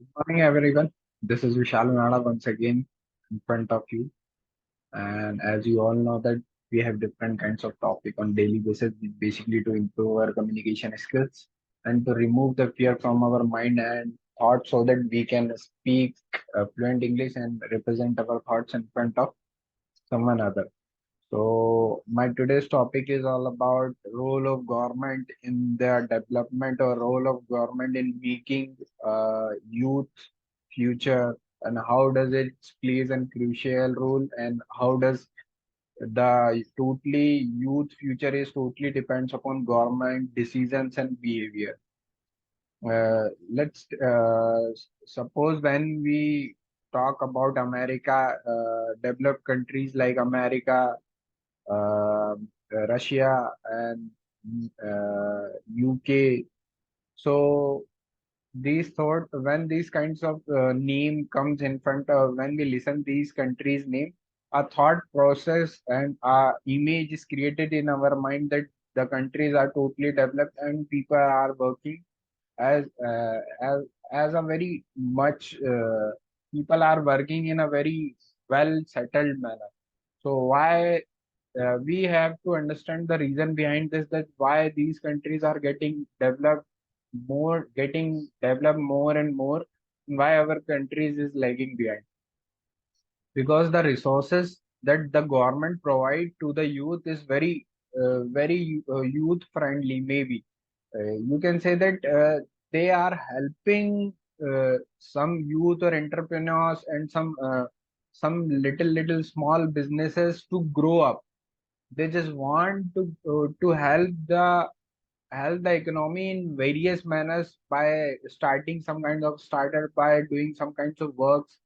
Good morning, everyone. This is vishal once again in front of you. And as you all know that we have different kinds of topic on daily basis, basically to improve our communication skills and to remove the fear from our mind and thoughts so that we can speak fluent English and represent our thoughts in front of someone other. So my today's topic is all about role of government in their development or role of government in making youth future and how does it plays a crucial role and how does the totally youth future is totally depends upon government decisions and behavior. Let's suppose when we talk about America, developed countries like America, uh, Russia and UK. So these thought when these kinds of name comes in front of when we listen these countries name, a thought process and a image is created in our mind that the countries are totally developed and people are working as uh, as as a very much people are working in a very well settled manner. So why we have to understand the reason behind this, that why these countries are getting developed more and more, and why our countries is lagging behind. Because the resources that the government provide to the youth is very youth friendly. Maybe you can say that they are helping some youth or entrepreneurs and some little small businesses to grow up. They just want to help the economy in various manners by starting some kind of startup, by doing some kinds of works,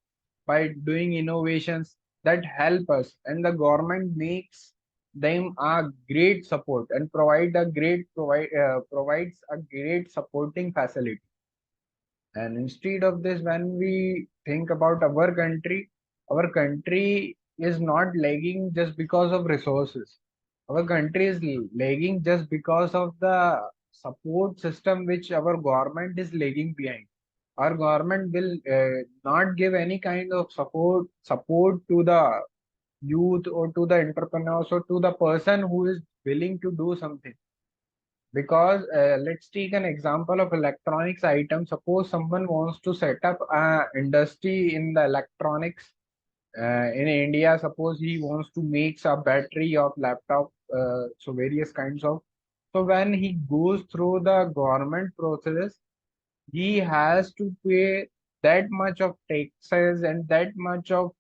by doing innovations that help us, and the government makes them a great support and provides a great supporting facility. And instead of this, when we think about our country is not lagging just because of resources. Our country is lagging just because of the support system which our government is lagging behind. Our government will not give any kind of support to the youth or to the entrepreneurs or to the person who is willing to do something. Because let's take an example of electronics item. Suppose someone wants to set up a industry in the electronics in India. Suppose he wants to make a battery of laptop, so various kinds of. So when he goes through the government process, he has to pay that much of taxes and that much of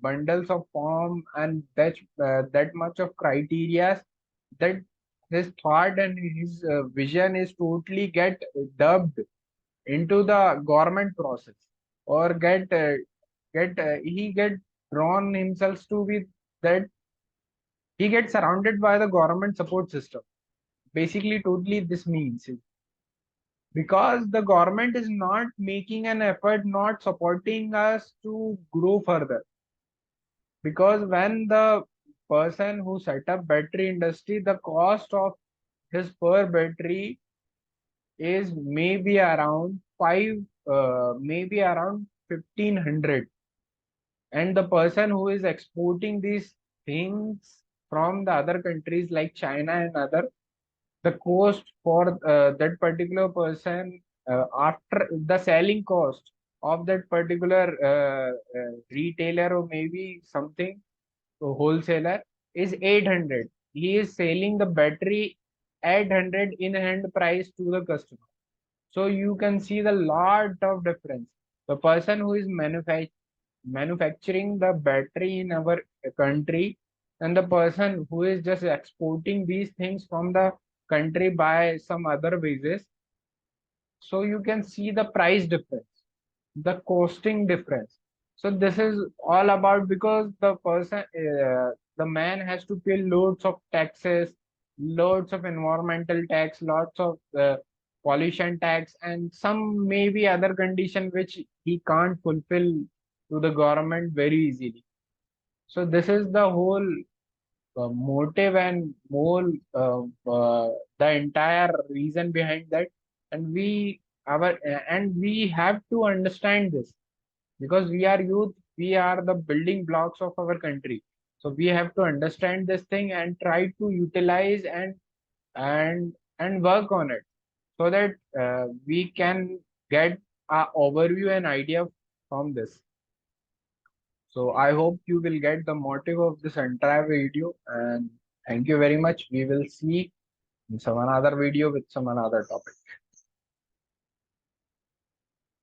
bundles of form and that much of criteria, that his thought and his vision is totally get dubbed into the government process, or get he get drawn himself to with that he gets surrounded by the government support system. Basically totally this means, because the government is not making an effort, not supporting us to grow further. Because when the person who set up battery industry, the cost of his per battery is maybe around maybe around 1500, and the person who is exporting these things from the other countries like China and other, the cost for that particular person, after the selling cost of that particular retailer or maybe something wholesaler is 800. He is selling the battery 800 in hand price to the customer. So you can see the lot of difference. The person who is manufacturing the battery in our country, and the person who is just exporting these things from the country by some other basis. So you can see the price difference, the costing difference. So this is all about because the man has to pay loads of taxes, loads of environmental tax, lots of pollution tax, and some maybe other condition which he can't fulfill to the government very easily. So this is the whole motive and whole the entire reason behind that. And we our and we have to understand this, because we are youth, we are the building blocks of our country. So we have to understand this thing and try to utilize and work on it, so that we can get a overview and idea from this. So I hope you will get the motive of this entire video, and thank you very much. We will see in some another video with some another topic.